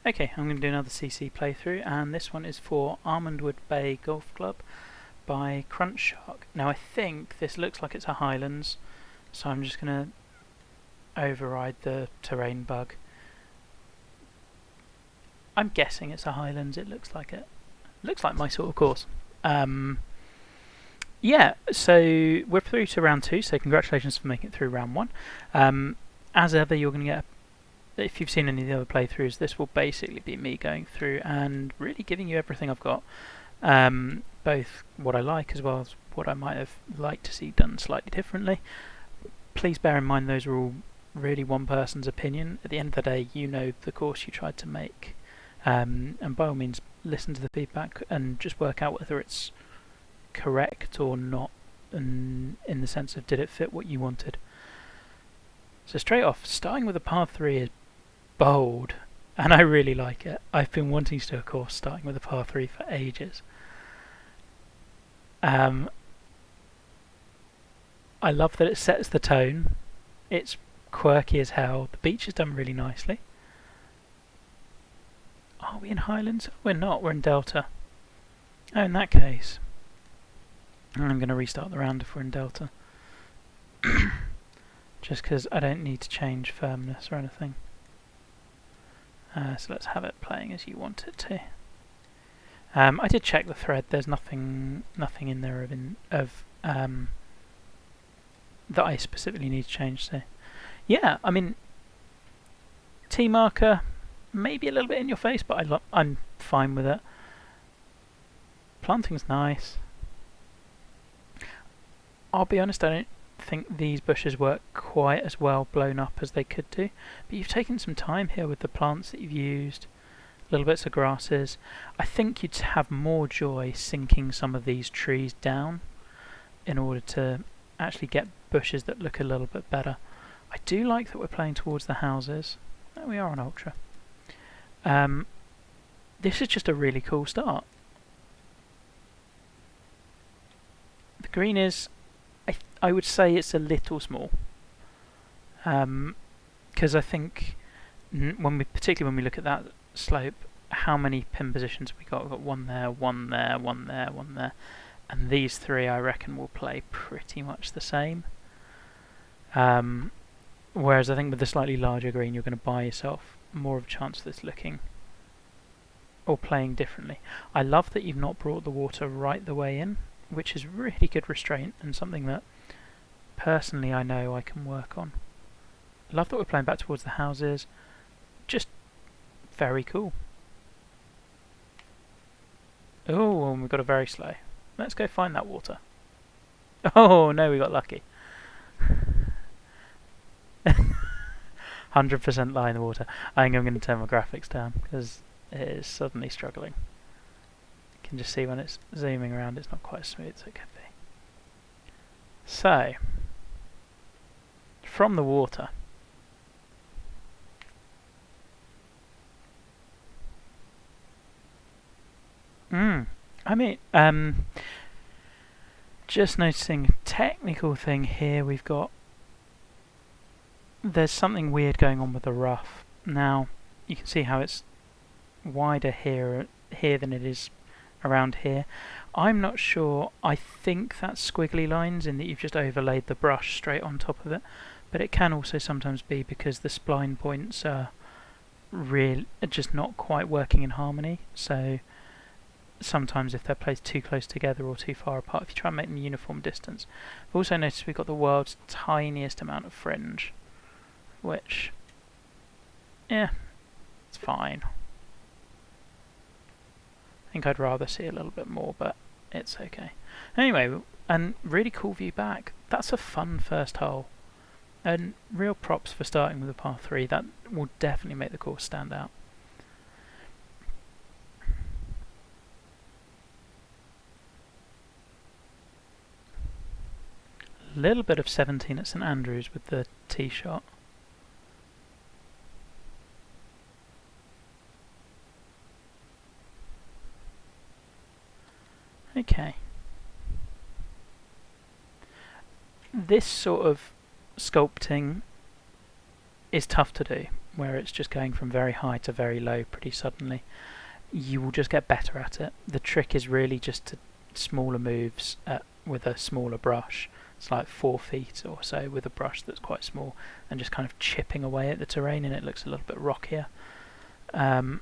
Okay, I'm going to do another CC playthrough, and this one is for Almondwood Bay Golf Club by Crunch Shark. Now I think this looks like it's a Highlands, so I'm just going to override the terrain bug. I'm guessing it's a Highlands, it looks like it. Looks like my sort of course. Yeah, so we're through to round 2, so congratulations for making it through round 1. As ever, you're going to get, if you've seen any of the other playthroughs, this will basically be me going through and really giving you everything I've got. Both what I like as well as what I might have liked to see done slightly differently. Please bear in mind those are all really one person's opinion. At the end of the day, you know the course you tried to make. And by all means, listen to the feedback and just work out whether it's correct or not, in the sense of did it fit what you wanted. So straight off, starting with a par 3 is bold, and I really like it. I've been wanting to do a course starting with a par 3 for ages. I love that it sets the tone. It's quirky as hell. The beach is done really nicely. Are we in Highlands? We're not, we're in Delta. Oh, in that case, I'm going to restart the round if we're in Delta. Just because I don't need to change firmness or anything. So let's have it playing as you want it to. I did check the thread. There's nothing in there that I specifically need to change. So, yeah, I mean, T marker maybe a little bit in your face, but I'm fine with it. Planting's nice. I'll be honest, I don't think these bushes work quite as well blown up as they could do, but you've taken some time here with the plants that you've used, little bits of grasses. I think you'd have more joy sinking some of these trees down in order to actually get bushes that look a little bit better. I do like that we're playing towards the houses. Oh, we are on ultra. This is just a really cool start. The green is, I would say it's a little small, because I think particularly when we look at that slope, how many pin positions have we got? We've got one there, one there, one there, one there, and these three I reckon will play pretty much the same. Whereas I think with the slightly larger green you're going to buy yourself more of a chance of this looking or playing differently. I love that you've not brought the water right the way in, which is really good restraint and something that personally I know I can work on. I love that we're playing back towards the houses. Just very cool. Oh, and we've got a very slow. Let's go find that water. Oh no, we got lucky. 100% lie in the water. I think I'm going to turn my graphics down because it is suddenly struggling. You can just see when it's zooming around it's not quite as smooth as it could be. So, from the water, I mean, just noticing a technical thing here. There's something weird going on with the rough. Now, you can see how it's wider here than it is around here. I'm not sure. I think that's squiggly lines in that you've just overlaid the brush straight on top of it, but it can also sometimes be because the spline points are just not quite working in harmony. So sometimes if they're placed too close together or too far apart, if you try and make them uniform distance. I've also noticed we've got the world's tiniest amount of fringe, which, yeah, it's fine. I think I'd rather see a little bit more, but it's okay. Anyway, and really cool view back. That's a fun first hole. And real props for starting with a par 3. That will definitely make the course stand out. A little bit of 17 at St Andrews with the tee shot. Okay. This sort of sculpting is tough to do. where it's just going from very high to very low pretty suddenly, you will just get better at it. The trick is really just to smaller moves with a smaller brush. It's like 4 feet or so with a brush that's quite small, and just kind of chipping away at the terrain, and it looks a little bit rockier. I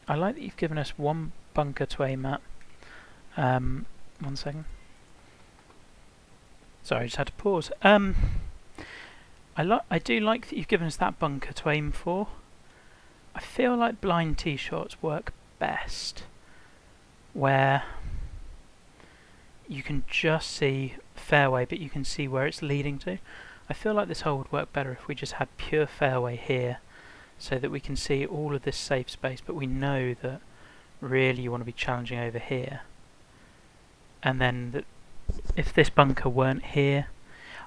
like that you've given us one bunker to aim at. 1 second. Sorry, I just had to pause. I do like that you've given us that bunker to aim for. I feel like blind tee shots work best where you can just see fairway, but you can see where it's leading to. I feel like this hole would work better if we just had pure fairway here, so that we can see all of this safe space, but we know that really you want to be challenging over here. And then if this bunker weren't here,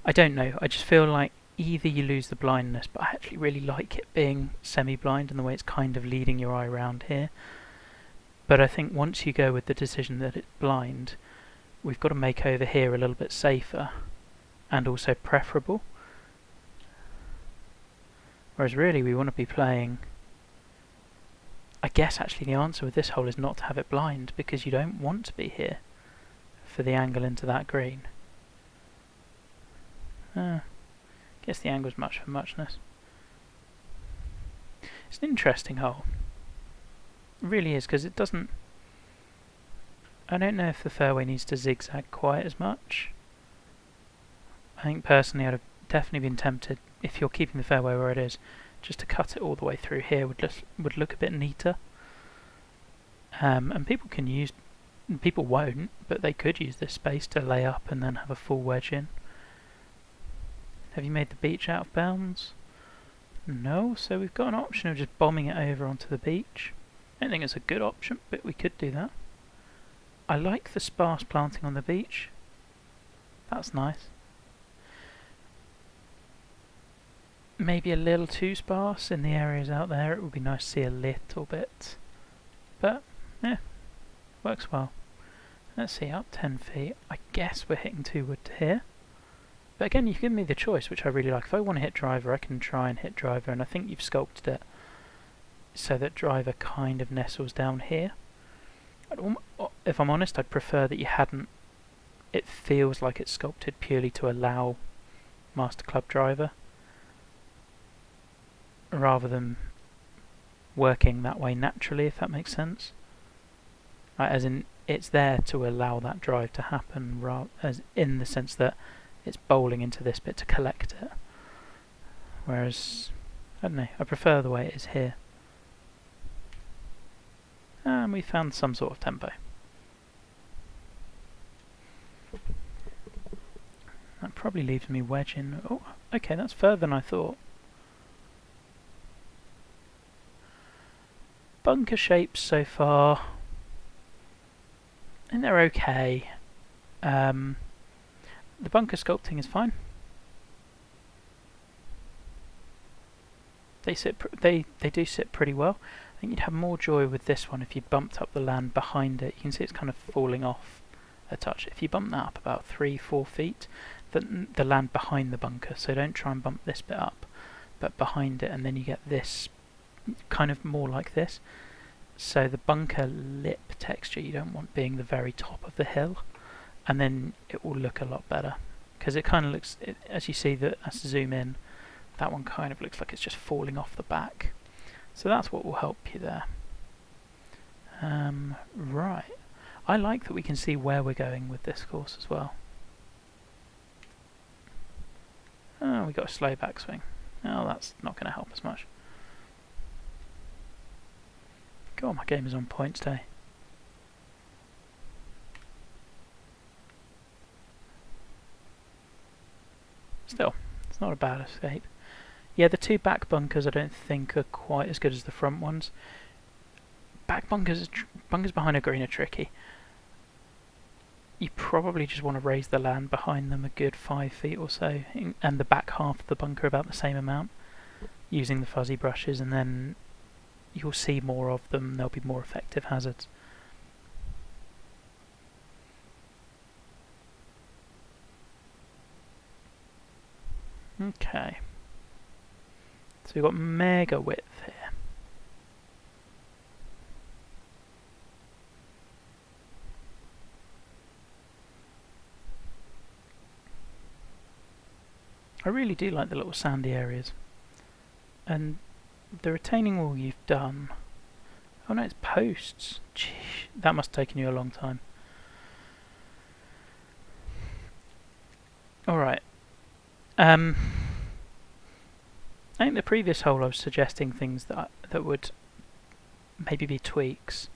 I don't know, I just feel like either you lose the blindness, but I actually really like it being semi-blind and the way it's kind of leading your eye around here. But I think once you go with the decision that it's blind, we've got to make over here a little bit safer and also preferable. Whereas really we want to be playing... I guess actually the answer with this hole is not to have it blind, because you don't want to be here for the angle into that green. Guess the angle's much for muchness. It's an interesting hole. It really is, because it doesn't... I don't know if the fairway needs to zigzag quite as much. I think personally I'd have definitely been tempted, if you're keeping the fairway where it is, just to cut it all the way through here would look a bit neater. And people can use... People won't, but they could use this space to lay up and then have a full wedge in. Have you made the beach out of bounds? No, so we've got an option of just bombing it over onto the beach. I don't think it's a good option, but we could do that. I like the sparse planting on the beach. That's nice. Maybe a little too sparse in the areas out there. It would be nice to see a little bit. But, yeah, works well. Let's see, up 10 feet. I guess we're hitting 2 wood to here. But again, you've given me the choice, which I really like. If I want to hit driver, I can try and hit driver, and I think you've sculpted it so that driver kind of nestles down here. If I'm honest, I'd prefer that you hadn't. It feels like it's sculpted purely to allow Master Club driver, rather than working that way naturally, if that makes sense. As in, it's there to allow that drive to happen, as in the sense that it's bowling into this bit to collect it. Whereas, I don't know, I prefer the way it is here. And we found some sort of tempo. That probably leaves me wedging. Oh, okay, that's further than I thought. Bunker shapes so far, I think they're okay. The bunker sculpting is fine. They do sit pretty well. I think you'd have more joy with this one if you bumped up the land behind it. You can see it's kind of falling off a touch. If you bump that up about 3-4 feet, the land behind the bunker, so don't try and bump this bit up, but behind it, and then you get this kind of more like this. So the bunker lip texture you don't want being the very top of the hill, and then it will look a lot better, because it kind of looks, as you see, that as I zoom in, that one kind of looks like it's just falling off the back. So that's what will help you there. Right, I like that we can see where we're going with this course as well. Oh, we got a slow backswing. Oh, that's not going to help us much. God, my game is on point today. Still, it's not a bad escape. Yeah, the 2 back bunkers I don't think are quite as good as the front ones. Back bunkers behind a green are tricky. You probably just want to raise the land behind them a good 5 feet or so, and the back half of the bunker about the same amount, using the fuzzy brushes, and then you'll see more of them. They'll be more effective hazards. Okay. So we've got mega width here. I really do like the little sandy areas. And the retaining wall you've done... Oh no, it's posts. Gee, that must have taken you a long time. Alright. I think the previous hole I was suggesting things that would maybe be tweaks.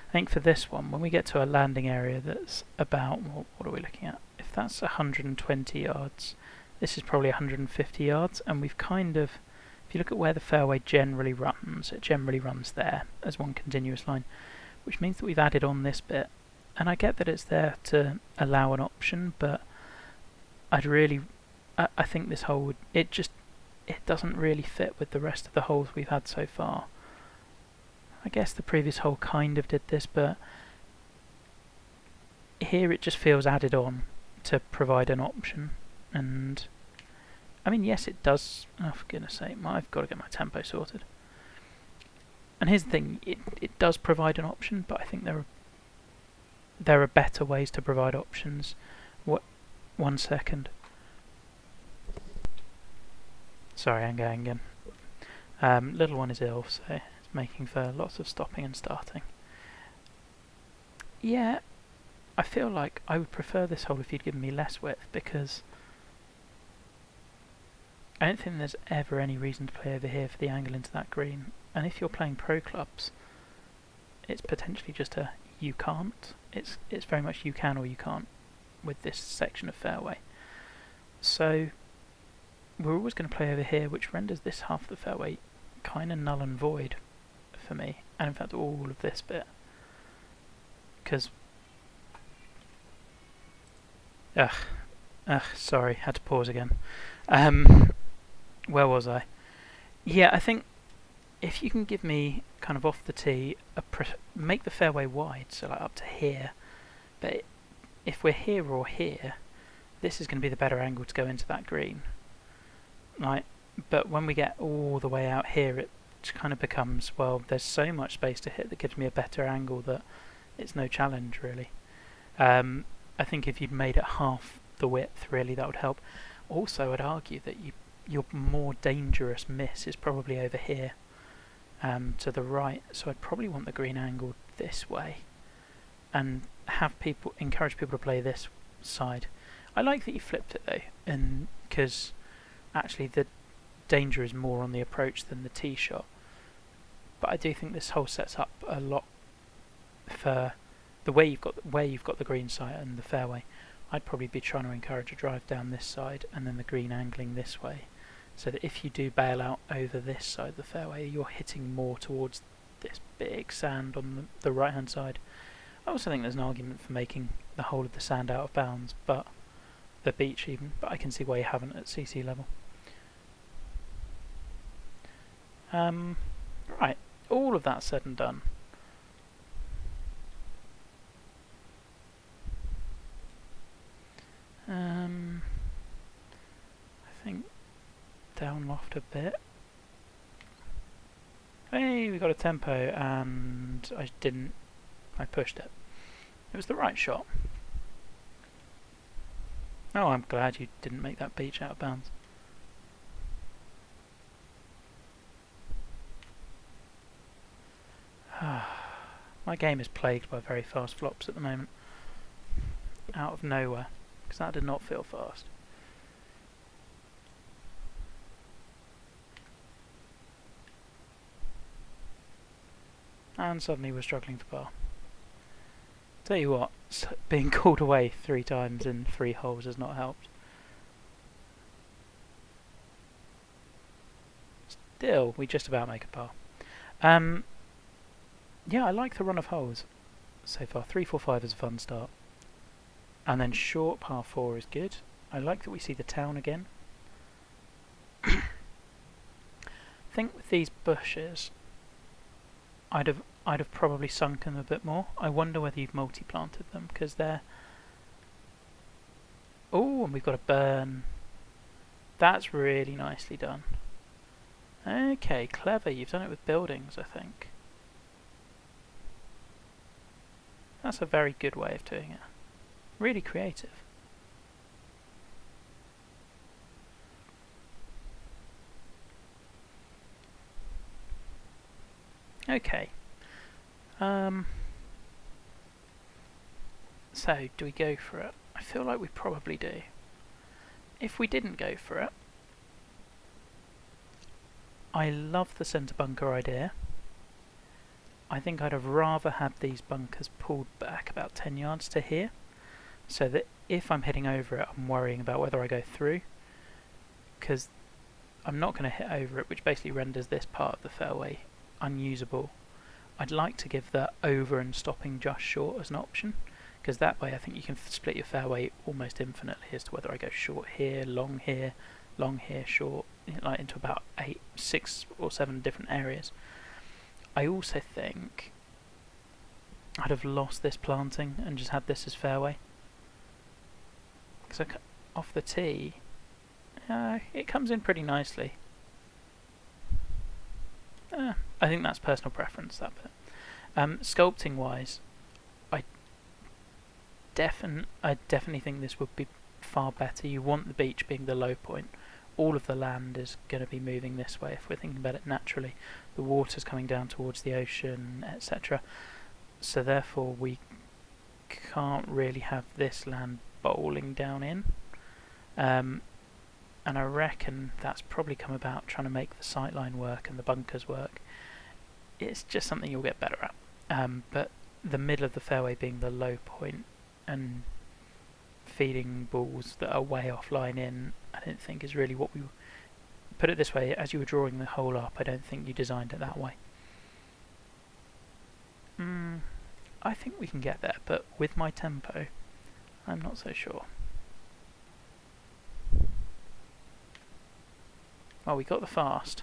I think for this one, when we get to a landing area that's about... What are we looking at? If that's 120 yards, this is probably 150 yards, and we've kind of... If you look at where the fairway generally runs, it generally runs there as one continuous line, which means that we've added on this bit. And I get that it's there to allow an option, but I think this hole would... It doesn't really fit with the rest of the holes we've had so far. I guess the previous hole kind of did this, but here it just feels added on to provide an option. And I mean, yes, it does. Oh, for goodness sake, I've got to get my tempo sorted. And here's the thing: it does provide an option, but I think there are better ways to provide options. What? 1 second. Sorry, I'm going again. Little one is ill, so it's making for lots of stopping and starting. Yeah, I feel like I would prefer this hole if you'd given me less width, because I don't think there's ever any reason to play over here for the angle into that green. And if you're playing pro clubs, it's potentially just a you can't. It's very much you can or you can't with this section of fairway. So we're always going to play over here, which renders this half of the fairway kind of null and void for me, and in fact all of this bit, because sorry, had to pause again. Where was I? Yeah, I think if you can give me kind of off the tee, make the fairway wide, so like up to here, but if we're here or here, this is going to be the better angle to go into that green. Right, but when we get all the way out here, it kind of becomes, well, there's so much space to hit that gives me a better angle that it's no challenge, really. I think if you'd made it half the width, really, that would help. Also, I'd argue that your more dangerous miss is probably over here, to the right, so I'd probably want the green angled this way, and encourage people to play this side. I like that you flipped it though, and because actually the danger is more on the approach than the tee shot. But I do think this hole sets up a lot for the way you've got the green side and the fairway. I'd probably be trying to encourage a drive down this side and then the green angling this way, so that if you do bail out over this side of the fairway, you're hitting more towards this big sand on the right hand side. I also think there's an argument for making the whole of the sand out of bounds, but the beach even, but I can see why you haven't at CC level. Right, all of that said and done. I think down loft a bit. Hey, we got a tempo, and I pushed it. It was the right shot. Oh, I'm glad you didn't make that beach out of bounds. My game is plagued by very fast flops at the moment. Out of nowhere, because that did not feel fast. And suddenly we're struggling for par. Tell you what, being called away 3 times in 3 holes has not helped. Still, we just about make a par. Yeah, I like the run of holes so far. 3, 4, 5 is a fun start. And then short par 4 is good. I like that we see the town again. I think with these bushes, I'd have probably sunk them a bit more. I wonder whether you've multi-planted them, because they're... Oh, and we've got a burn. That's really nicely done. Okay, clever. You've done it with buildings, I think. That's a very good way of doing it. Really creative. Okay. So, do we go for it? I feel like we probably do. If we didn't go for it, I love the centre bunker idea. I think I'd have rather had these bunkers pulled back about 10 yards to here, so that if I'm heading over it, I'm worrying about whether I go through, because I'm not going to hit over it, which basically renders this part of the fairway unusable. I'd like to give the over and stopping just short as an option, because that way I think you can split your fairway almost infinitely as to whether I go short here, long here, short, like into about 6 or 7 different areas. I also think I'd have lost this planting and just had this as fairway, because off the tee it comes in pretty nicely. I think that's personal preference, that bit. Sculpting wise, I definitely think this would be far better. You want the beach being the low point. All of the land is going to be moving this way if we're thinking about it naturally. The water's coming down towards the ocean, etc. So therefore we can't really have this land bowling down in. And I reckon that's probably come about trying to make the sightline work and the bunkers work. It's just something you'll get better at. But the middle of the fairway being the low point and feeding balls that are way offline in, I don't think is really what we... Put it this way, as you were drawing the hole up, I don't think you designed it that way. I think we can get there, but with my tempo, I'm not so sure. Well, we got the fast.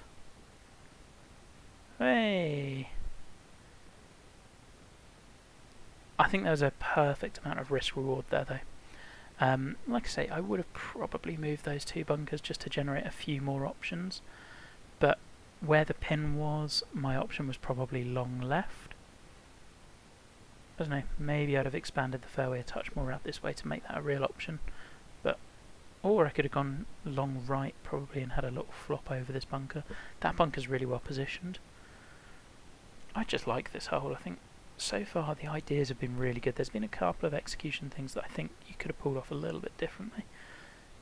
Hey! I think there was a perfect amount of risk reward there, though. Like I say, I would have probably moved those 2 bunkers just to generate a few more options, but where the pin was, my option was probably long left. I don't know, maybe I'd have expanded the fairway a touch more out this way to make that a real option, or I could have gone long right probably and had a little flop over this bunker. That bunker's really well positioned. I just like this hole. I think so far the ideas have been really good. There's been a couple of execution things that I think you could have pulled off a little bit differently,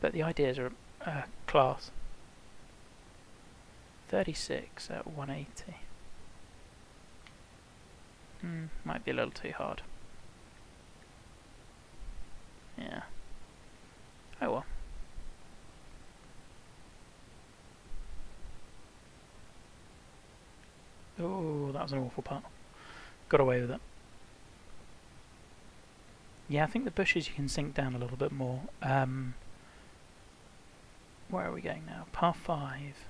but the ideas are class. 36 at 180. Might be a little too hard. Yeah. Oh well. Oh, that was an awful putt. Got away with it. Yeah, I think the bushes you can sink down a little bit more. Where are we going now? Par 5.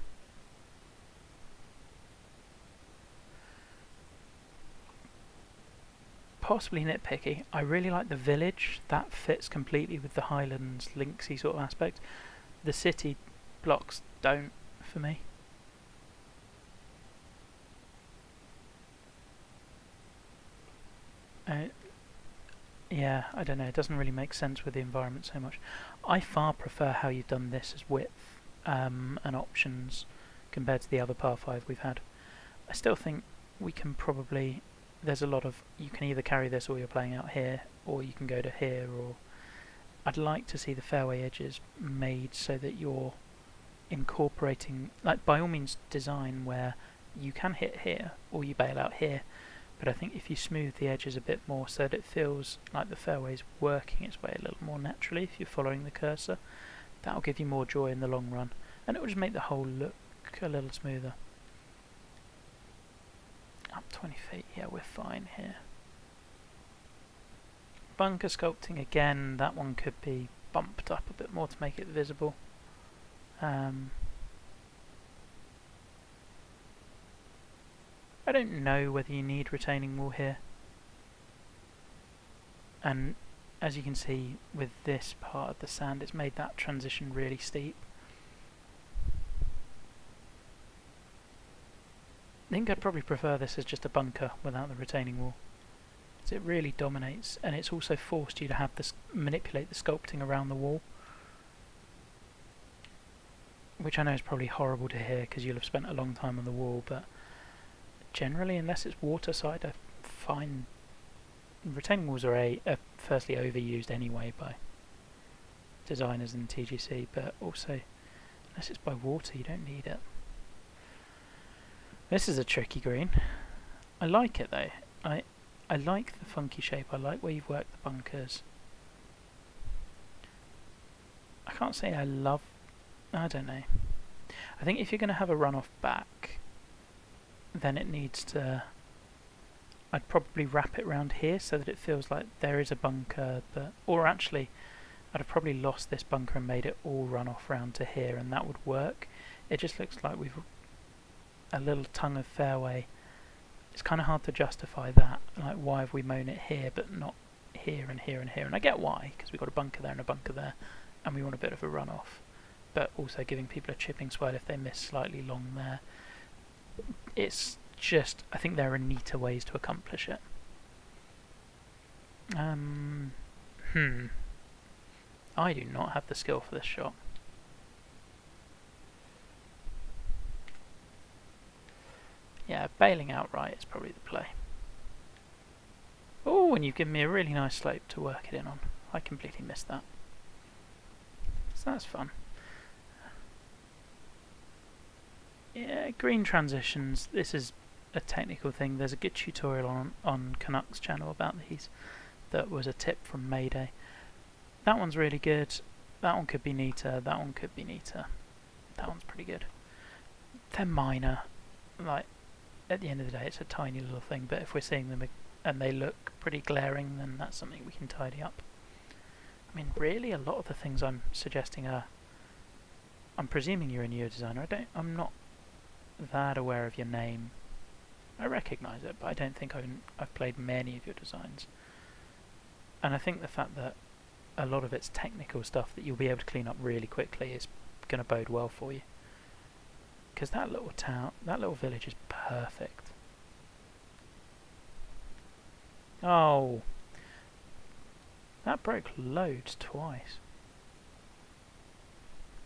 Possibly nitpicky. I really like the village. That fits completely with the Highlands linksy sort of aspect. The city blocks don't for me. Yeah, I don't know, it doesn't really make sense with the environment so much. I far prefer how you've done this as width and options compared to the other par 5 we've had. I still think we can probably... There's a lot of... You can either carry this or you're playing out here, or you can go to here, or... I'd like to see the fairway edges made so that you're incorporating... Like, by all means, design where you can hit here, or you bail out here. But I think if you smooth the edges a bit more so that it feels like the fairway's working its way a little more naturally if you're following the cursor, that'll give you more joy in the long run, and it will just make the hole look a little smoother. Up 20 feet, yeah, we're fine here. Bunker sculpting again, that one could be bumped up a bit more to make it visible. I don't know whether you need retaining wall here, and as you can see with this part of the sand, it's made that transition really steep. think I'd probably prefer this as just a bunker without the retaining wall. Because it really dominates, and it's also forced you to have this manipulate the sculpting around the wall. Which I know is probably horrible to hear because you'll have spent a long time on the wall, but generally, unless it's waterside, I find retaining walls are firstly overused anyway by designers in TGC, but also unless it's by water you don't need it. This is a tricky green. I like it though. I like the funky shape. I like where you've worked the bunkers. I can't say I love... I don't know. I think if you're going to have a runoff back, then it needs to... I'd probably wrap it around here so that it feels like there is a bunker, but... Or actually, I'd have probably lost this bunker and made it all run off round to here, and that would work. It just looks like we've a little tongue of fairway. It's kind of hard to justify that. Like, why have we mown it here but not here and here and here? And I get why, because we've got a bunker there and a bunker there, and we want a bit of a runoff. But also giving people a chipping swell if they miss slightly long there. It's just, I think there are neater ways to accomplish it. I do not have the skill for this shot. Yeah, bailing outright is probably the play. Oh, and you've given me a really nice slope to work it in on. I completely missed that. So that's fun. Yeah, green transitions. This is a technical thing. There's a good tutorial on Canuck's channel about these. That was a tip from Mayday. That one's really good. That one could be neater. That one could be neater. That one's pretty good. They're minor. Like, at the end of the day, it's a tiny little thing. But if we're seeing them and they look pretty glaring, then that's something we can tidy up. I mean, really, a lot of the things I'm suggesting are... I'm presuming you're a newer designer. I'm not that aware of your name. I recognise it, but I don't think I've played many of your designs. And I think the fact that a lot of it's technical stuff that you'll be able to clean up really quickly is going to bode well for you. Because that little town, that little village is perfect. Oh, that broke loads twice.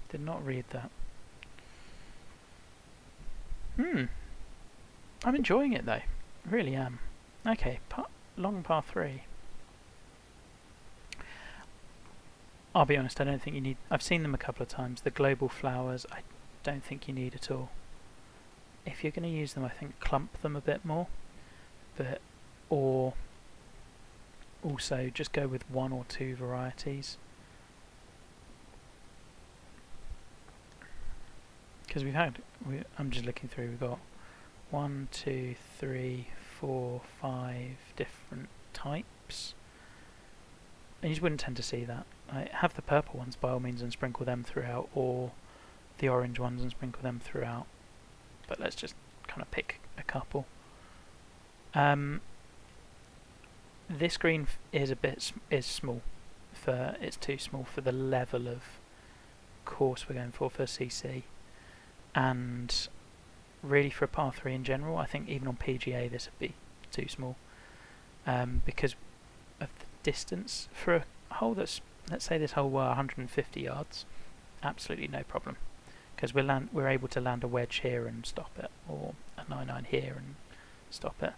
Did not read that. I'm enjoying it though, really am. Okay, long par 3. I'll be honest, I don't think you need... I've seen them a couple of times. The global flowers, I don't think you need at all. If you're going to use them, I think clump them a bit more. Or also just go with 1 or 2 varieties. Because I'm just looking through, we've got 1, 2, 3, 4, 5 different types. And you just wouldn't tend to see that. Have the purple ones by all means and sprinkle them throughout, or the orange ones and sprinkle them throughout. But let's just kind of pick a couple. This green is small. It's too small for the level of course we're going for CC. And really for a par 3 in general, I think even on PGA this would be too small. Because of the distance. For a hole that's, let's say this hole were 150 yards, absolutely no problem. Because we're able to land a wedge here and stop it, or a 9-9 here and stop it.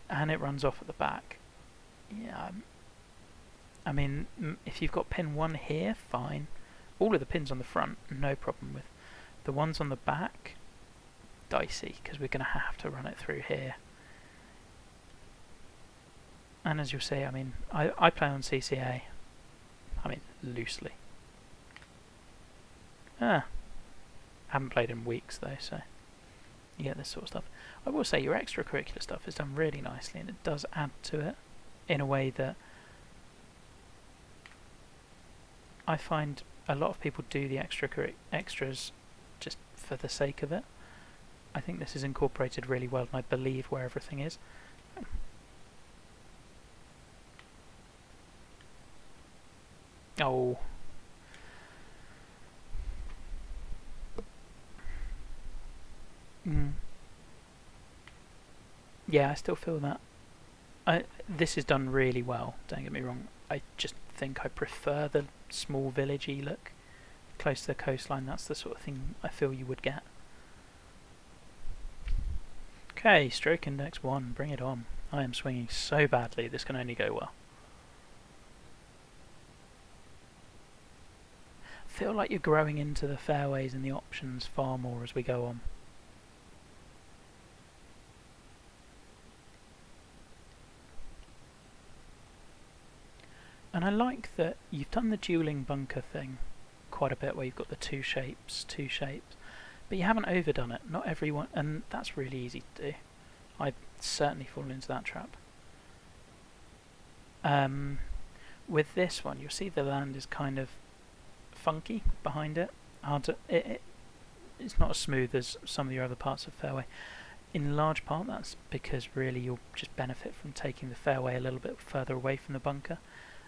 And it runs off at the back. Yeah, I mean, if you've got pin 1 here, fine. All of the pins on the front, no problem with. The ones on the back, dicey, because we're going to have to run it through here. And as you'll see, I mean, I play on CCA. I mean, loosely. Haven't played in weeks though, so you get this sort of stuff. I will say your extracurricular stuff is done really nicely, and it does add to it in a way that I find a lot of people do the extras just for the sake of it. I think this is incorporated really well, and I believe where everything is. Oh. yeah, I still feel that. This is done really well, don't get me wrong. I just think I prefer the small villagey look close to the coastline. That's the sort of thing I feel you would get. Okay, stroke index 1, bring it on. I am swinging so badly, this can only go well. I feel like you're growing into the fairways and the options far more as we go on. And I like that you've done the dueling bunker thing quite a bit, where you've got the two shapes, but you haven't overdone it. Not everyone, and that's really easy to do. I've certainly fallen into that trap. With this one, you'll see the land is kind of funky behind it. It's not as smooth as some of your other parts of fairway. In large part, that's because really you'll just benefit from taking the fairway a little bit further away from the bunker.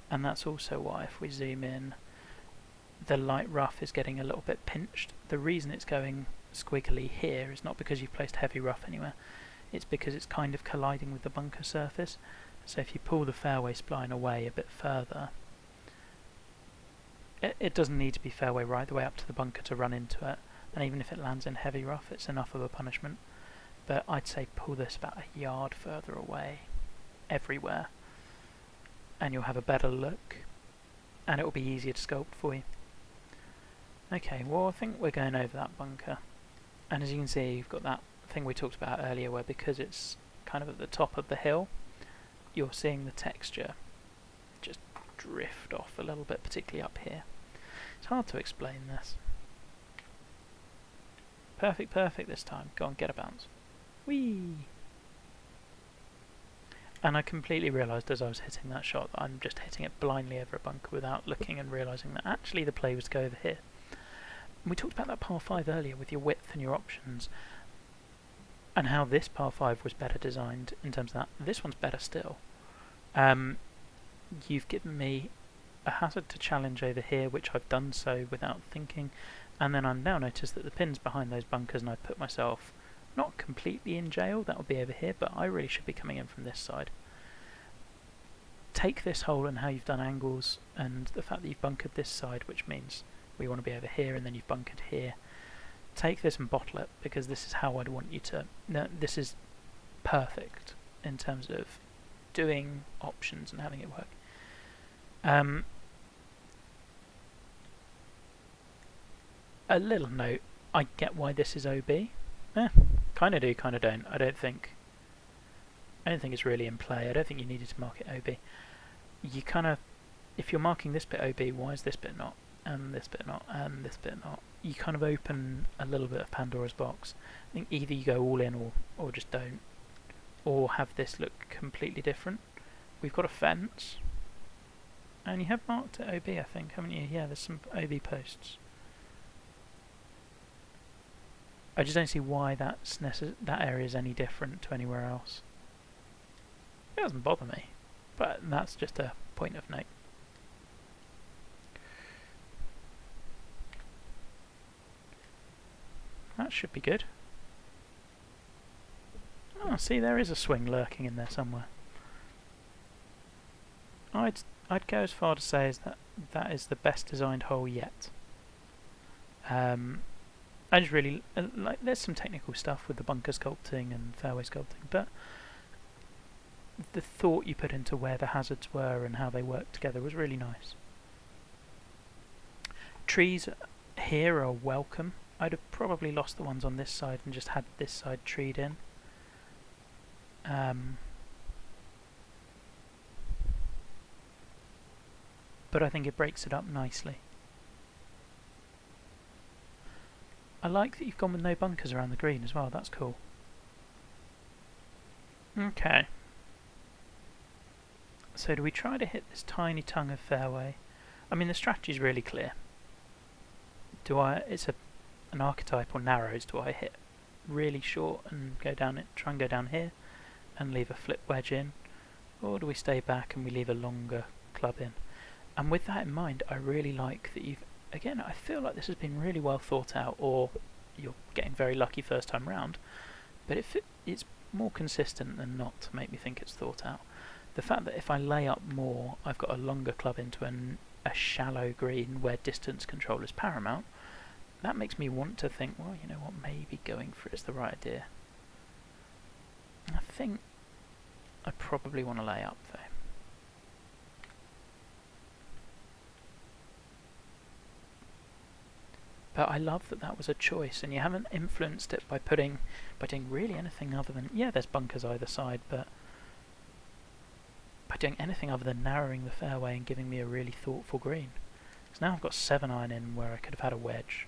And that's also why, if we zoom in, the light rough is getting a little bit pinched. The reason it's going squiggly here is not because you've placed heavy rough anywhere, it's because it's kind of colliding with the bunker surface. So if you pull the fairway spline away a bit further, it doesn't need to be fairway right the way up to the bunker to run into it, and even if it lands in heavy rough, it's enough of a punishment. But I'd say pull this about a yard further away everywhere, and you'll have a better look, and it will be easier to sculpt for you. Okay, well I think we're going over that bunker, and as you can see, you've got that thing we talked about earlier, where because it's kind of at the top of the hill, you're seeing the texture just drift off a little bit, particularly up here. It's hard to explain this. Perfect this time. Go on, get a bounce. Whee! And I completely realised as I was hitting that shot that I'm just hitting it blindly over a bunker without looking and realising that actually the play was to go over here. And we talked about that par 5 earlier with your width and your options, and how this par 5 was better designed in terms of that. This one's better still. You've given me a hazard to challenge over here, which I've done so without thinking, and then I've now noticed that the pin's behind those bunkers, and I've put myself not completely in jail, that would be over here, but I really should be coming in from this side. Take this hole and how you've done angles, and the fact that you've bunkered this side, which means we want to be over here, and then you've bunkered here. Take this and bottle it, because this is how I'd want you to... No, this is perfect in terms of doing options and having it work. A little note, I get why this is OB. Kind of do, kind of don't. I don't think it's really in play. I don't think you needed to mark it OB. You kind of, if you're marking this bit OB, why is this bit not? And this bit not, and this bit not. You kind of open a little bit of Pandora's box. I think either you go all in or just don't, or have this look completely different. We've got a fence, and you have marked it OB, I think, haven't you? Yeah, there's some OB posts. I just don't see why that area is any different to anywhere else. It doesn't bother me, but that's just a point of note. That should be good. Oh, see, there is a swing lurking in there somewhere. I'd go as far to say as that is the best designed hole yet. I just really like. There's some technical stuff with the bunker sculpting and fairway sculpting, but the thought you put into where the hazards were and how they worked together was really nice. Trees here are welcome. I'd have probably lost the ones on this side and just had this side treed in. But I think it breaks it up nicely. I like that you've gone with no bunkers around the green as well, that's cool. Okay. So do we try to hit this tiny tongue of fairway? I mean, the strategy's really clear. It's an archetype or narrows. Do I hit really short and go down it, try and go down here and leave a flip wedge in? Or do we stay back and we leave a longer club in? And with that in mind, I really like that you've... Again, I feel like this has been really well thought out, or you're getting very lucky first time round, but it's more consistent than not to make me think it's thought out. The fact that if I lay up more, I've got a longer club into a shallow green where distance control is paramount, that makes me want to think, well, you know what, maybe going for it is the right idea. I think I probably want to lay up though. But I love that that was a choice, and you haven't influenced it by doing really anything other than, yeah, there's bunkers either side, but by doing anything other than narrowing the fairway and giving me a really thoughtful green. Because now I've got 7 iron in where I could have had a wedge.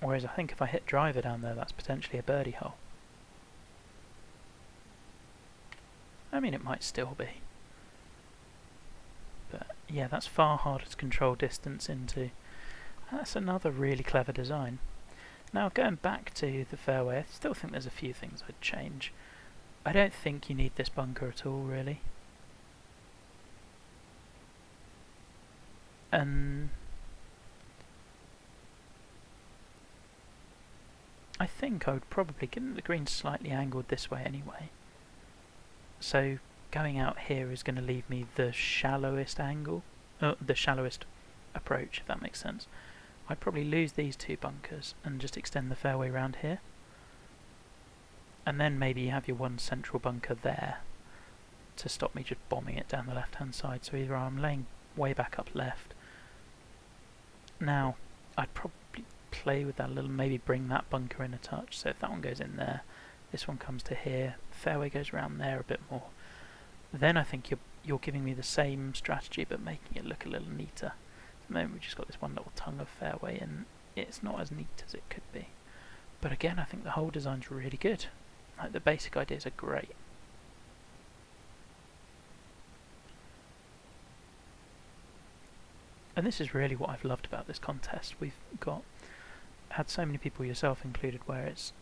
Whereas I think if I hit driver down there, that's potentially a birdie hole. I mean, it might still be. But yeah, that's far harder to control distance into. That's another really clever design. Now, going back to the fairway, I still think there's a few things I'd change. I don't think you need this bunker at all, really. And I think I would probably, given the green's slightly angled this way anyway, so going out here is going to leave me the shallowest angle, the shallowest approach, if that makes sense. I'd probably lose these 2 bunkers and just extend the fairway round here. And then maybe you have your one central bunker there to stop me just bombing it down the left hand side. So either I'm laying way back up left. Now, I'd probably play with that a little, maybe bring that bunker in a touch. So if that one goes in there, this one comes to here, fairway goes around there a bit more. Then I think you're giving me the same strategy but making it look a little neater. At the moment we've just got this one little tongue of fairway and it's not as neat as it could be. But again, I think the whole design's really good. Like, the basic ideas are great. And this is really what I've loved about this contest. We've had so many people, yourself included, where it's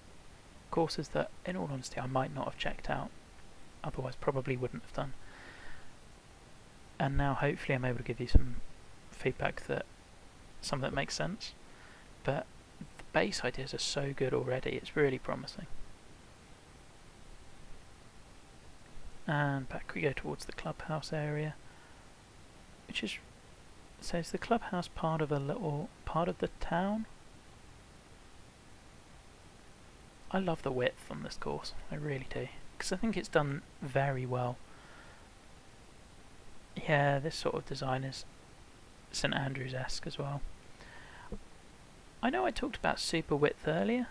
courses that, in all honesty, I might not have checked out, otherwise probably wouldn't have done. And now hopefully I'm able to give you some feedback that some of that makes sense. But the base ideas are so good already, it's really promising. And back we go towards the clubhouse area, which is, so is the clubhouse part of a little part of the town? I love the width on this course, I really do, because I think it's done very well. Yeah, this sort of design is St Andrews-esque as well. I know I talked about super width earlier.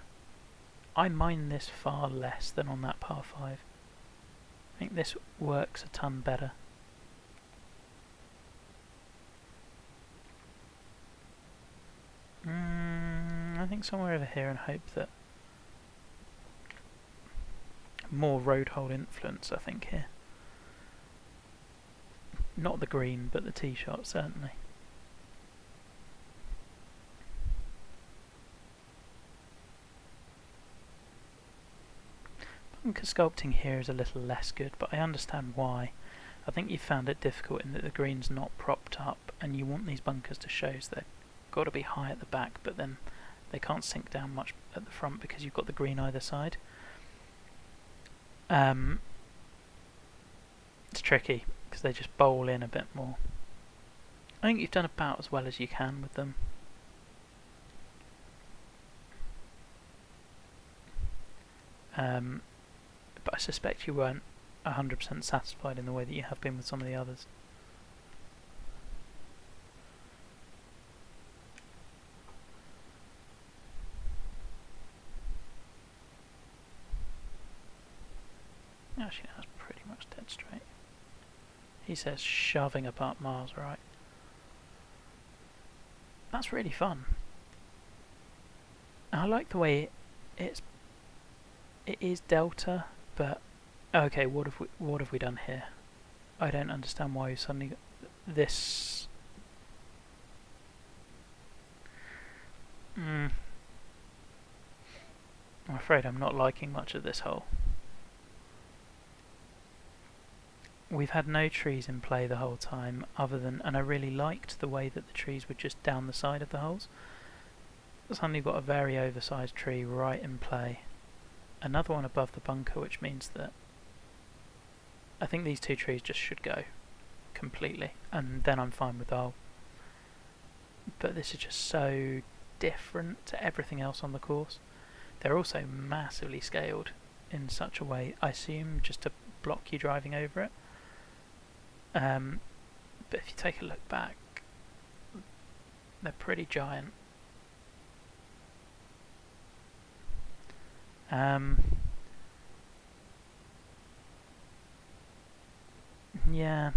I mind this far less than on that par 5. I think this works a ton better. I think somewhere over here, and hope that more road hole influence, I think, here. Not the green, but the tee shot, certainly. Bunker sculpting here is a little less good, but I understand why. I think you found it difficult in that the green's not propped up, and you want these bunkers to show, so they've got to be high at the back, but then they can't sink down much at the front because you've got the green either side. It's tricky because they just bowl in a bit more. I think you've done about as well as you can with them. But I suspect you weren't 100% satisfied in the way that you have been with some of the others. Actually, that's pretty much dead straight. He says shoving apart miles right. That's really fun. I like the way it is delta, but okay, what have we done here? I don't understand why you suddenly got this. I'm afraid I'm not liking much of this hole. We've had no trees in play the whole time, other than, and I really liked the way that the trees were just down the side of the holes. suddenly got a very oversized tree right in play. Another one above the bunker, which means that I think these two trees just should go completely, and then I'm fine with the hole. But this is just so different to everything else on the course. They're also massively scaled in such a way, I assume, just to block you driving over it. But if you take a look back, they're pretty giant. Yeah,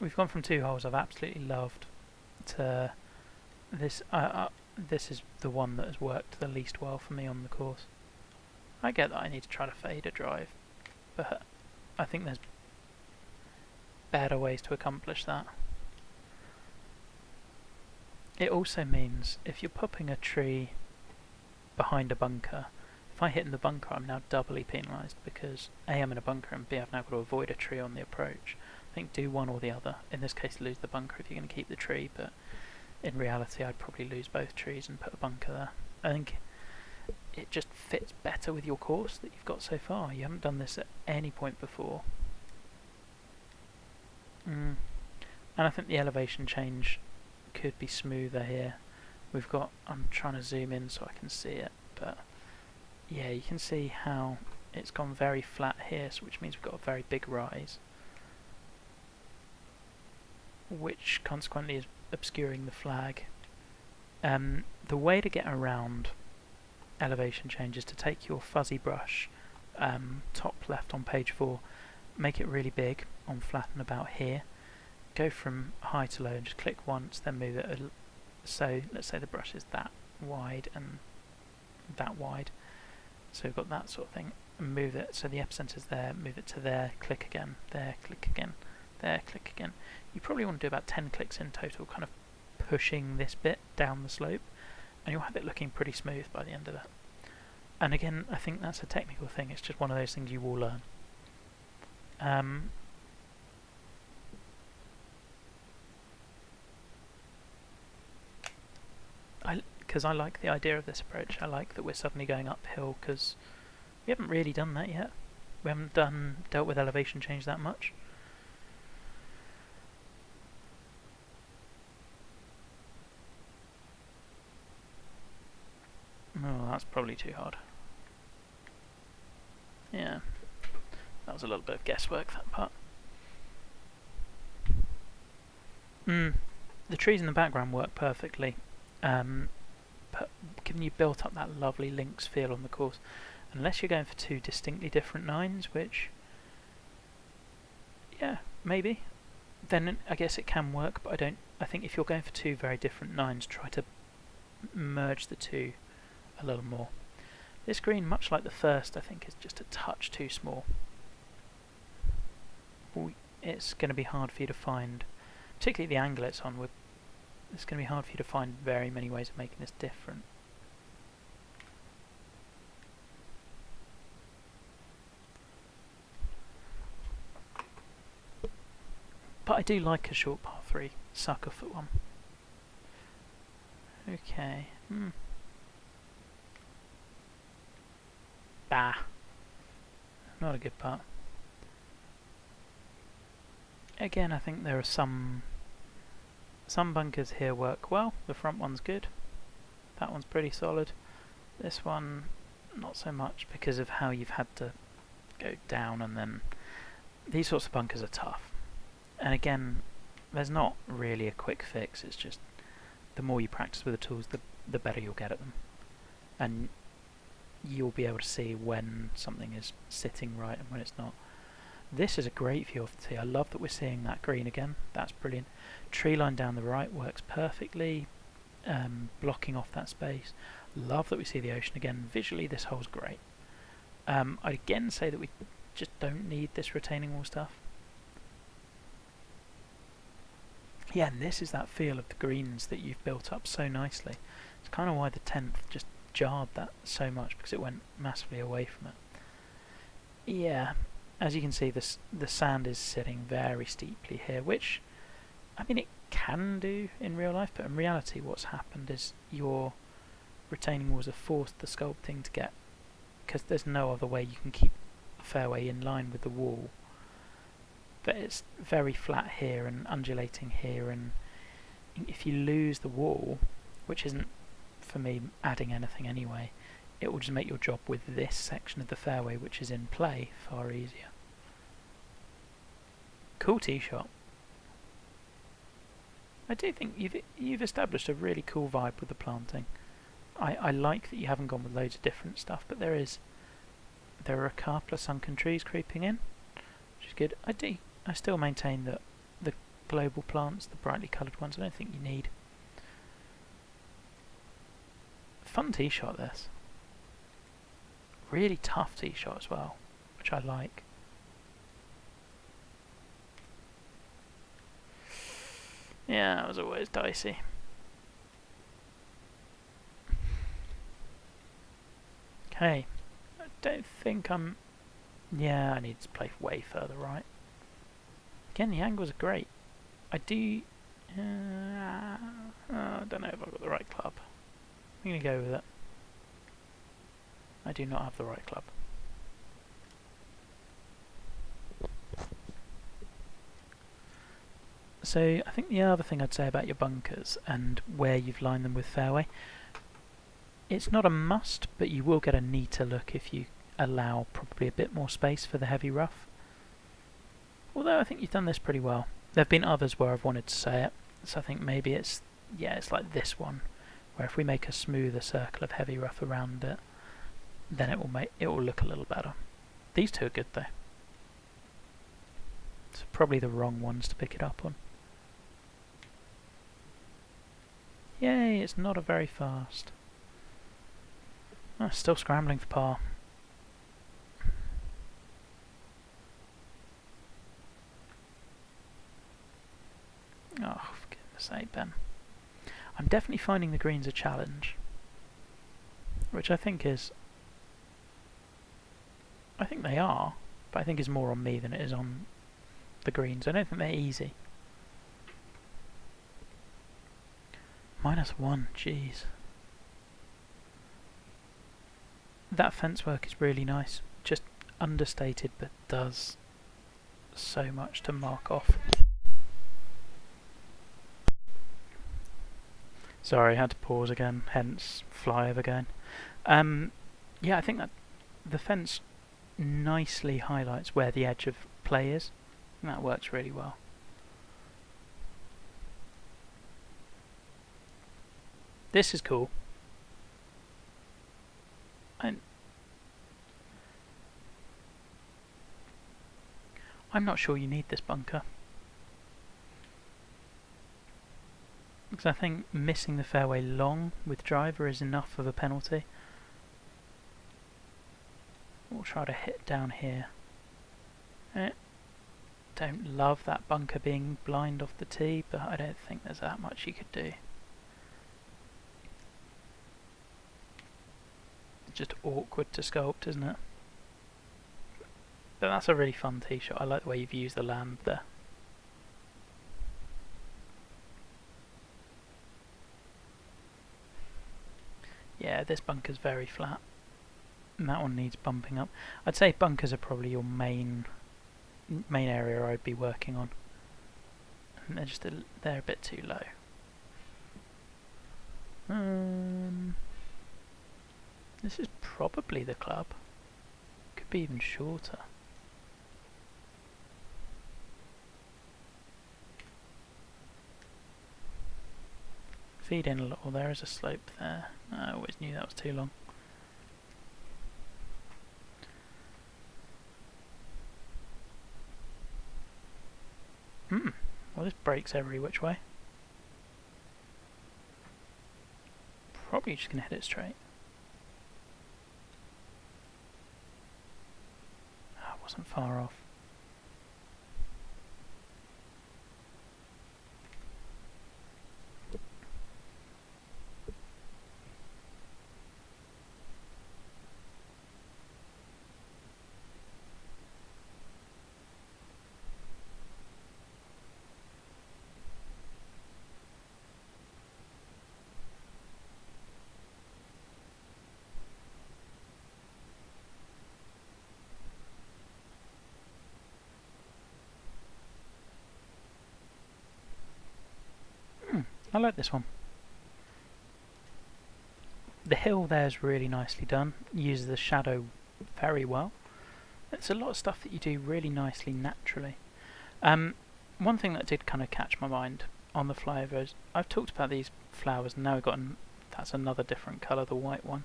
we've gone from 2 holes I've absolutely loved to this. This is the one that has worked the least well for me on the course. I get that I need to try to fade a drive, but I think there's better ways to accomplish that. It also means if you're popping a tree behind a bunker, if I hit in the bunker, I'm now doubly penalised because A, I'm in a bunker, and B, I've now got to avoid a tree on the approach. I think do one or the other. In this case, lose the bunker if you're going to keep the tree, but in reality I'd probably lose both trees and put a bunker there. I think it just fits better with your course that you've got so far. You haven't done this at any point before. And I think the elevation change could be smoother here. We've got, I'm trying to zoom in so I can see it, but yeah, you can see how it's gone very flat here, so which means we've got a very big rise, which consequently is obscuring the flag. The way to get around elevation change is to take your fuzzy brush, top left on page 4, make it really big on flatten about here, go from high to low and just click once, then move it so let's say the brush is that wide and that wide, so we've got that sort of thing, and move it so the epicenter's there, move it to there, click again, there, click again, there, click again. You probably want to do about 10 clicks in total, kind of pushing this bit down the slope, and you'll have it looking pretty smooth by the end of that. And again, I think that's a technical thing, it's just one of those things you will learn. Because I like the idea of this approach. I like that we're suddenly going uphill because we haven't really done that yet. We haven't dealt with elevation change that much. Oh, that's probably too hard. Yeah, that was a little bit of guesswork, that part. The trees in the background work perfectly. Given you built up that lovely links feel on the course, unless you're going for 2 distinctly different 9s, which, yeah, maybe, then I guess it can work, but I think if you're going for 2 very different 9s, try to merge the 2 a little more. This green, much like the first, I think is just a touch too small. It's going to be hard for you to find, particularly the angle it's on, it's going to be hard for you to find very many ways of making this different. But I do like a short par 3 sucker foot one. Okay. Bah. Not a good part. Again, I think there are some bunkers here work well. The front one's good. That one's pretty solid. This one, not so much because of how you've had to go down, and then these sorts of bunkers are tough. And again, there's not really a quick fix. It's just the more you practice with the tools, the better you'll get at them. And you'll be able to see when something is sitting right and when it's not. This is a great view of the tee. I love that we're seeing that green again. That's brilliant. Tree line down the right works perfectly, blocking off that space. Love that we see the ocean again. Visually, this hole's great. I'd again say that we just don't need this retaining wall stuff. Yeah, and this is that feel of the greens that you've built up so nicely. It's kind of why the 10th just jarred that so much, because it went massively away from it. Yeah, as you can see, the sand is sitting very steeply here, which, I mean, can do in real life, but in reality what's happened is your retaining walls have forced the sculpting to get, because there's no other way you can keep the fairway in line with the wall, but it's very flat here and undulating here, and if you lose the wall, which isn't for me adding anything anyway, it will just make your job with this section of the fairway, which is in play, far easier. Cool tee shot. I do think you've established a really cool vibe with the planting. I like that you haven't gone with loads of different stuff, but there are a couple of sunken trees creeping in, which is good. I still maintain that the global plants, the brightly coloured ones, I don't think you need. Fun tee shot this. Really tough tee shot as well, which I like. Yeah, it was always dicey. Okay, I don't think I'm... Yeah, I need to play way further right. Again, the angles are great. I do... I don't know if I've got the right club. I'm going to go with it. I do not have the right club. So I think the other thing I'd say about your bunkers and where you've lined them with fairway, it's not a must, but you will get a neater look if you allow probably a bit more space for the heavy rough. Although I think you've done this pretty well. There have been others where I've wanted to say it, so I think maybe it's like this one, where if we make a smoother circle of heavy rough around it, then it will look a little better. These two are good though. It's probably the wrong ones to pick it up on. Yay, it's not a very fast. Oh, still scrambling for par. Oh, for goodness sake, Ben. I'm definitely finding the greens a challenge, which I think they are, but I think is more on me than it is on the greens. I don't think they're easy. -1, jeez. That fence work is really nice, just understated, but does so much to mark off. Sorry, I had to pause again, hence fly over again. Yeah, I think that the fence nicely highlights where the edge of play is, and that works really well. This is cool. I'm not sure you need this bunker, because I think missing the fairway long with driver is enough of a penalty. We'll try to hit down here. Don't love that bunker being blind off the tee, but I don't think there's that much you could do. It's just awkward to sculpt, isn't it? But that's a really fun tee shot. I like the way you've used the land there. Yeah, this bunker's very flat. And that one needs bumping up. I'd say bunkers are probably your main area I'd be working on. And they're a bit too low. This is probably the club. Could be even shorter. Feed in a little. There is a slope there. I always knew that was too long. Well, this breaks every which way. Probably just gonna hit it straight. Ah, wasn't far off. I like this one. The hill there is really nicely done, uses the shadow very well. It's a lot of stuff that you do really nicely naturally. One thing that did kind of catch my mind on the flyover is I've talked about these flowers and now we've got that's another different colour, the white one.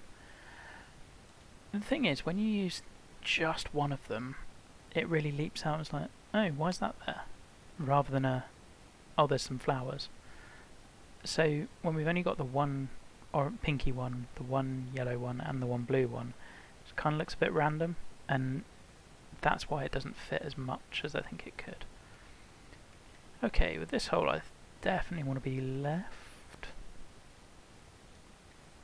And the thing is, when you use just one of them, it really leaps out as like, oh, why is that there? Rather than oh, there's some flowers. So when we've only got the one or pinky one, the one yellow one and the one blue one, it kind of looks a bit random, and that's why it doesn't fit as much as I think it could. Okay, with this hole I definitely want to be left.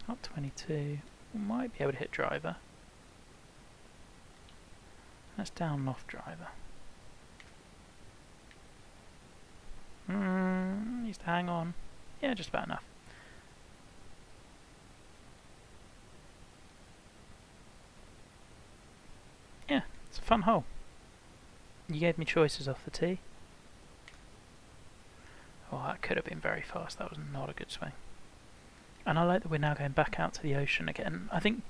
Up 22. We might be able to hit driver. That's down and off driver. Needs to hang on. Yeah, just about enough. Yeah, it's a fun hole. You gave me choices off the tee. Oh, that could have been very fast. That was not a good swing. And I like that we're now going back out to the ocean again. I think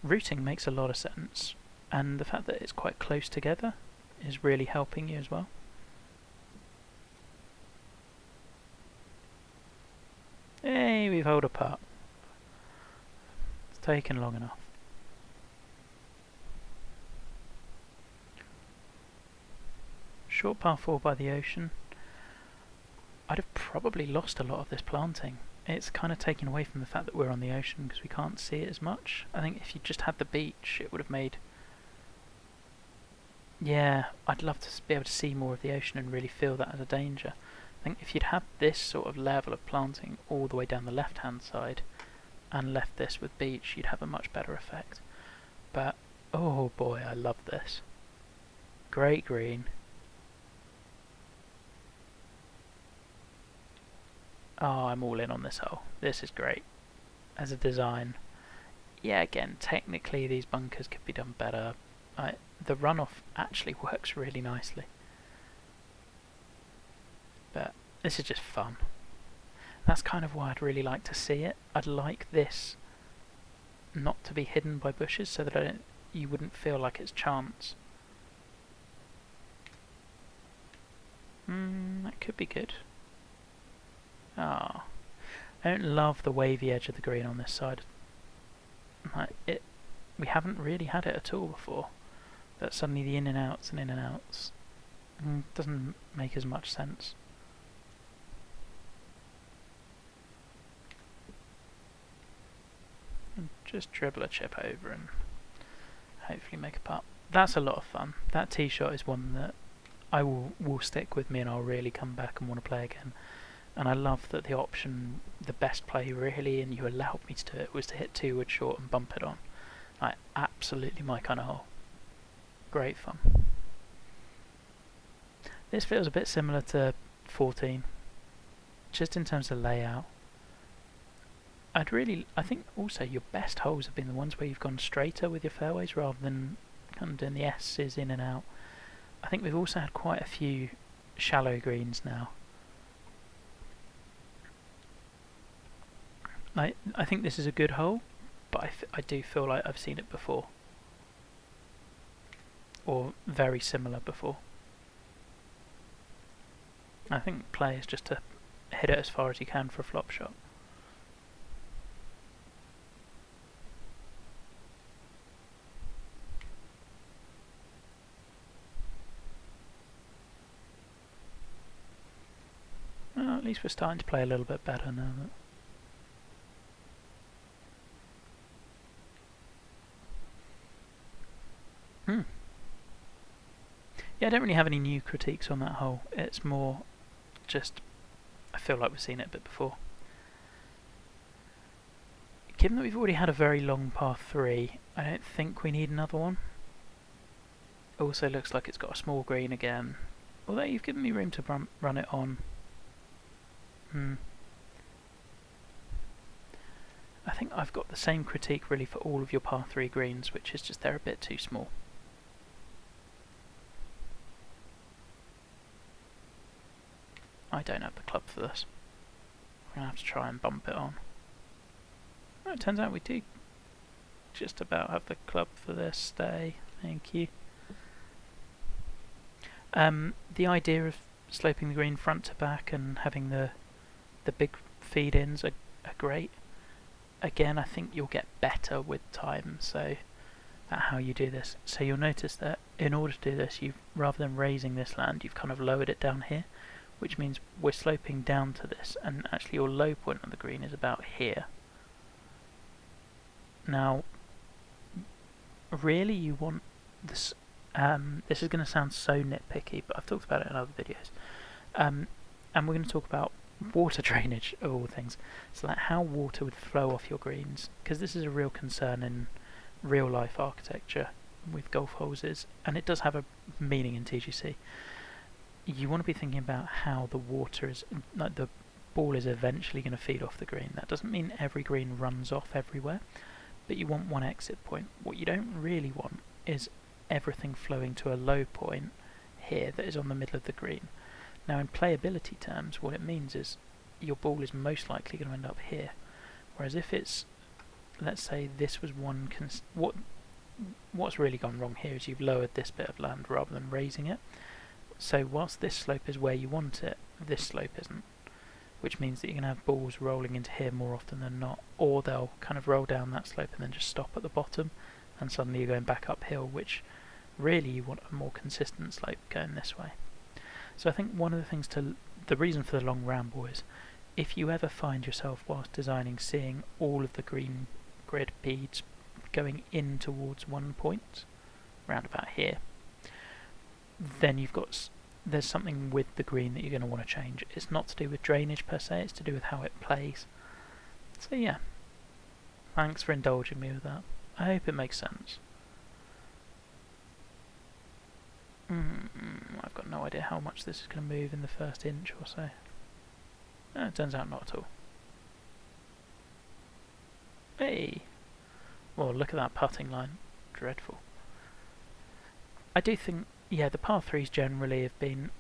routing makes a lot of sense, and the fact that it's quite close together is really helping you as well. Hey, we've held a putt. It's taken long enough. Short par 4 by the ocean. I'd have probably lost a lot of this planting. It's kind of taken away from the fact that we're on the ocean because we can't see it as much. I think if you just had the beach, it would have made... Yeah, I'd love to be able to see more of the ocean and really feel that as a danger. I think if you'd had this sort of level of planting all the way down the left-hand side and left this with beach, you'd have a much better effect. But, oh boy, I love this. Great green. Oh, I'm all in on this hole. This is great. As a design. Yeah, again, technically these bunkers could be done better. The runoff actually works really nicely. But this is just fun. That's kind of why I'd really like to see it. I'd like this not to be hidden by bushes so that you wouldn't feel like it's chance. That could be good. Ah, I don't love the wavy edge of the green on this side. We haven't really had it at all before. But suddenly the in and outs doesn't make as much sense. And just dribble a chip over and hopefully make a putt. That's a lot of fun. That tee shot is one that I will stick with me and I'll really come back and want to play again. And I love that the option, the best play really, and you allowed me to do it, was to hit 2 wood short and bump it on. Absolutely my kind of hole. Great fun. This feels a bit similar to 14, just in terms of layout. I think also your best holes have been the ones where you've gone straighter with your fairways rather than kind of doing the S's in and out. I think we've also had quite a few shallow greens now. I think this is a good hole, but I do feel like I've seen it before. Or very similar before. I think play is just to hit it as far as you can for a flop shot. Well, at least we're starting to play a little bit better now. Yeah, I don't really have any new critiques on that hole. It's more just, I feel like we've seen it a bit before. Given that we've already had a very long par 3, I don't think we need another one. Also looks like it's got a small green again. Although you've given me room to run it on. I think I've got the same critique really for all of your par 3 greens, which is just they're a bit too small. I don't have the club for this. We're going to have to try and bump it on. Oh, it turns out we do just about have the club for this stay. Thank you. The idea of sloping the green front to back and having the big feed-ins are great. Again, I think you'll get better with time, so at how you do this. So you'll notice that in order to do this, you've, rather than raising this land, you've kind of lowered it down here, which means we're sloping down to this, and actually your low point of the green is about here. Now, really you want this, this is going to sound so nitpicky, but I've talked about it in other videos, and we're going to talk about water drainage of all things, so like how water would flow off your greens, because this is a real concern in real life architecture with golf holes, and it does have a meaning in TGC. You want to be thinking about how the water is, like the ball is eventually going to feed off the green. That doesn't mean every green runs off everywhere, but you want one exit point. What you don't really want is everything flowing to a low point here that is on the middle of the green. Now in playability terms, what it means is your ball is most likely going to end up here, whereas if it's, let's say this was one, what's really gone wrong here is you've lowered this bit of land rather than raising it. So whilst this slope is where you want it, this slope isn't, which means that you're going to have balls rolling into here more often than not, or they'll kind of roll down that slope and then just stop at the bottom, and suddenly you're going back uphill, which really you want a more consistent slope going this way. So I think one of the things the reason for the long ramble is, if you ever find yourself whilst designing seeing all of the green grid beads going in towards one point, round about here, then you've got, there's something with the green that you're going to want to change. It's not to do with drainage per se, it's to do with how it plays. So yeah, thanks for indulging me with that. I hope it makes sense. I've got no idea how much this is going to move in the first inch or so. No, it turns out not at all. Hey! Well, look at that putting line. Dreadful. I do think, yeah, the par 3s generally have been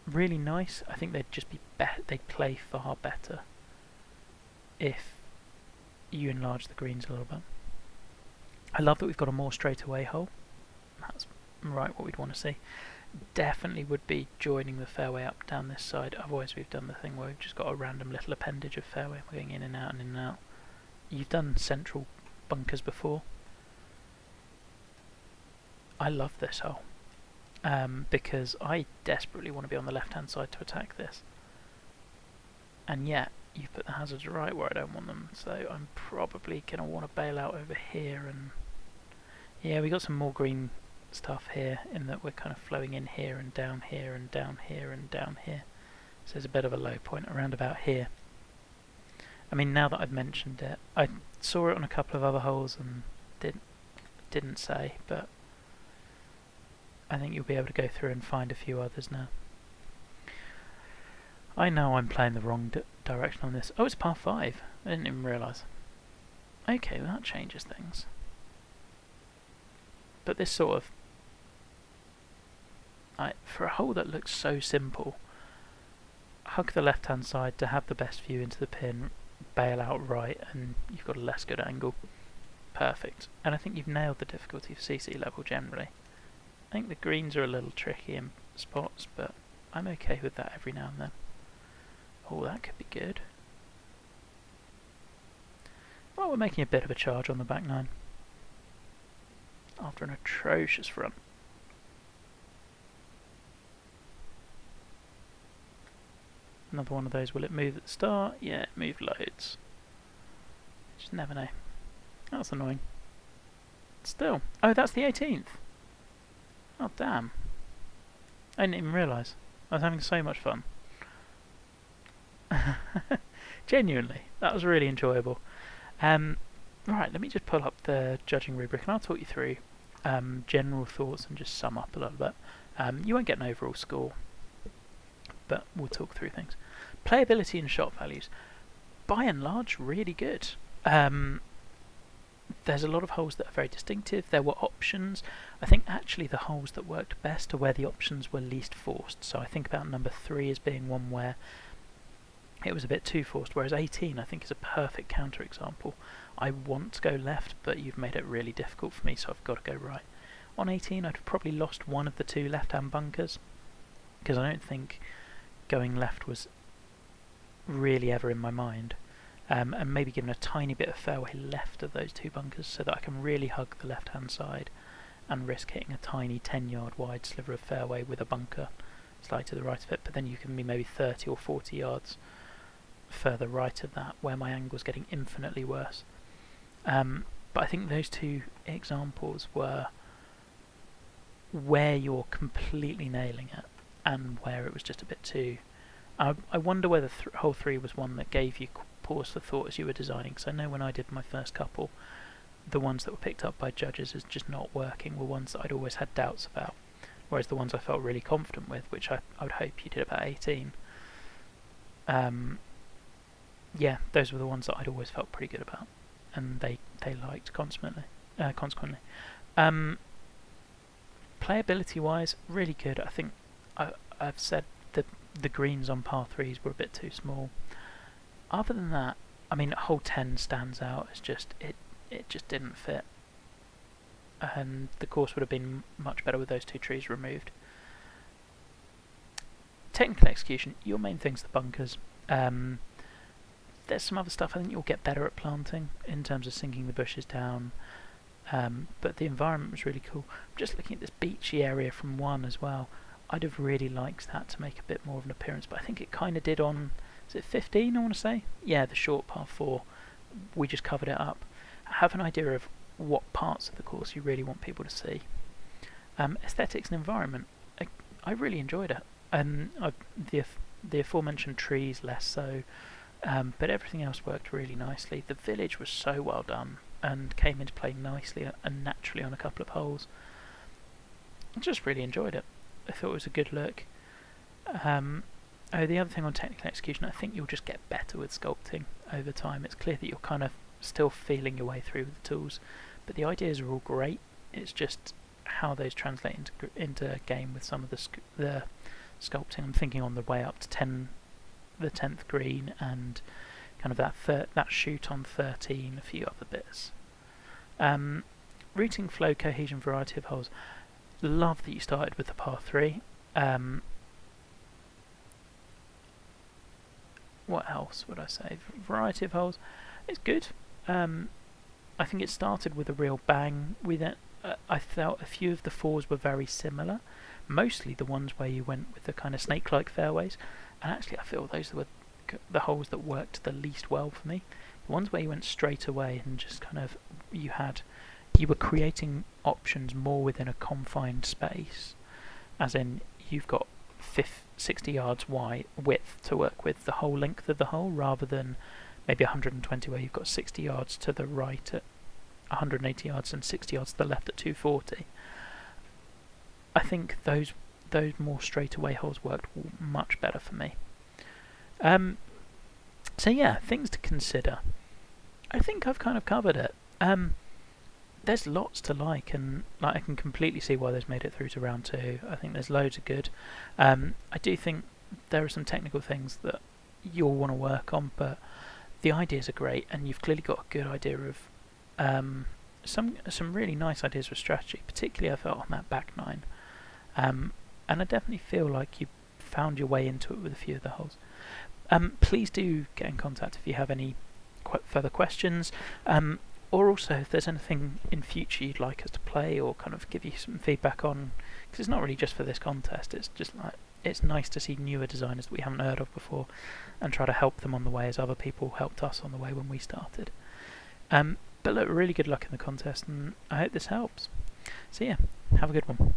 really nice. I think they'd just be they'd play far better if you enlarge the greens a little bit. I love that we've got a more straightaway hole. That's right what we'd want to see. Definitely would be joining the fairway up down this side, otherwise we've done the thing where we've just got a random little appendage of fairway. We're going in and out and in and out. You've done central bunkers before. I love this hole. Because I desperately want to be on the left hand side to attack this, and yet you've put the hazards right where I don't want them, so I'm probably going to want to bail out over here. And yeah, we got some more green stuff here in that we're kind of flowing in here and down here and down here and down here, so there's a bit of a low point around about here. I mean, now that I've mentioned it, I saw it on a couple of other holes and didn't say, but I think you'll be able to go through and find a few others now. I know I'm playing the wrong direction on this. Oh, it's par 5. I didn't even realise. Okay, well that changes things. But this sort of, for a hole that looks so simple, hug the left hand side to have the best view into the pin, bail out right, and you've got a less good angle. Perfect. And I think you've nailed the difficulty of CC level generally. I think the greens are a little tricky in spots, but I'm okay with that every now and then. Oh, that could be good. Well, we're making a bit of a charge on the back nine after an atrocious front. Another one of those, will it move at the start? Yeah, it moved loads. Just never know. That's annoying. Still. Oh, that's the 18th. Oh, damn. I didn't even realise. I was having so much fun. Genuinely. That was really enjoyable. Right, let me just pull up the judging rubric and I'll talk you through general thoughts and just sum up a little bit. You won't get an overall score, but we'll talk through things. Playability and shot values. By and large, really good. There's a lot of holes that are very distinctive. There were options. I think actually the holes that worked best are where the options were least forced. So I think about number 3 as being one where it was a bit too forced, whereas 18 I think is a perfect counter example. I want to go left, but you've made it really difficult for me, so I've got to go right. On 18 I'd probably lost one of the two left-hand bunkers, because I don't think going left was really ever in my mind, and maybe given a tiny bit of fairway left of those two bunkers so that I can really hug the left-hand side and risk hitting a tiny 10-yard wide sliver of fairway with a bunker slightly to the right of it, but then you can be maybe 30 or 40 yards further right of that, where my angle's getting infinitely worse. But I think those two examples were where you're completely nailing it and where it was just a bit too... I wonder whether hole 3 was one that gave you pause for thought as you were designing, because I know when I did my first couple, the ones that were picked up by judges as just not working were ones that I'd always had doubts about, whereas the ones I felt really confident with, which I would hope you did about 18, yeah, those were the ones that I'd always felt pretty good about, and they liked consequently. Playability wise, really good. I think I've said the greens on par 3s were a bit too small. Other than that, I mean, hole 10 stands out as just it just didn't fit, and the course would have been much better with those two trees removed. Technical execution, your main thing's the bunkers. There's some other stuff I think you'll get better at planting in terms of sinking the bushes down, but the environment was really cool. I'm just looking at this beachy area from 1 as well. I'd have really liked that to make a bit more of an appearance, but I think it kind of did on, is it 15 I want to say? Yeah, the short par 4, we just covered it up. Have an idea of what parts of the course you really want people to see. Aesthetics and environment, I really enjoyed it. The aforementioned trees less so, but everything else worked really nicely. The village was so well done and came into play nicely and naturally on a couple of holes. I just really enjoyed it. I thought it was a good look. The other thing on technical execution, I think you'll just get better with sculpting over time. It's clear that you're kind of still feeling your way through with the tools, but the ideas are all great. It's just how those translate into game with some of the sculpting. I'm thinking on the way up to the 10th green and kind of that shoot on 13, a few other bits. Routing, flow, cohesion, variety of holes. Love that you started with the par 3. What else would I say? Variety of holes. It's good. I think it started with a real bang. I felt a few of the 4s were very similar. Mostly the ones where you went with the kind of snake-like fairways. And actually I feel those were the holes that worked the least well for me. The ones where you went straight away and just kind of you were creating options more within a confined space, as in you've got 60 yards width to work with the whole length of the hole, rather than maybe 120 where you've got 60 yards to the right at 180 yards and 60 yards to the left at 240. I think those more straightaway holes worked much better for me. So yeah, things to consider. I think I've kind of covered it. There's lots to like, and I can completely see why they've made it through to round 2. I think there's loads of good. I do think there are some technical things that you'll want to work on, but the ideas are great, and you've clearly got a good idea of some really nice ideas for strategy, particularly I felt on that back 9. And I definitely feel like you found your way into it with a few of the holes. Please do get in contact if you have any further questions, or also if there's anything in future you'd like us to play or kind of give you some feedback on, because it's not really just for this contest, it's just like, it's nice to see newer designers that we haven't heard of before and try to help them on the way as other people helped us on the way when we started. But look, really good luck in the contest, and I hope this helps. So yeah, have a good one.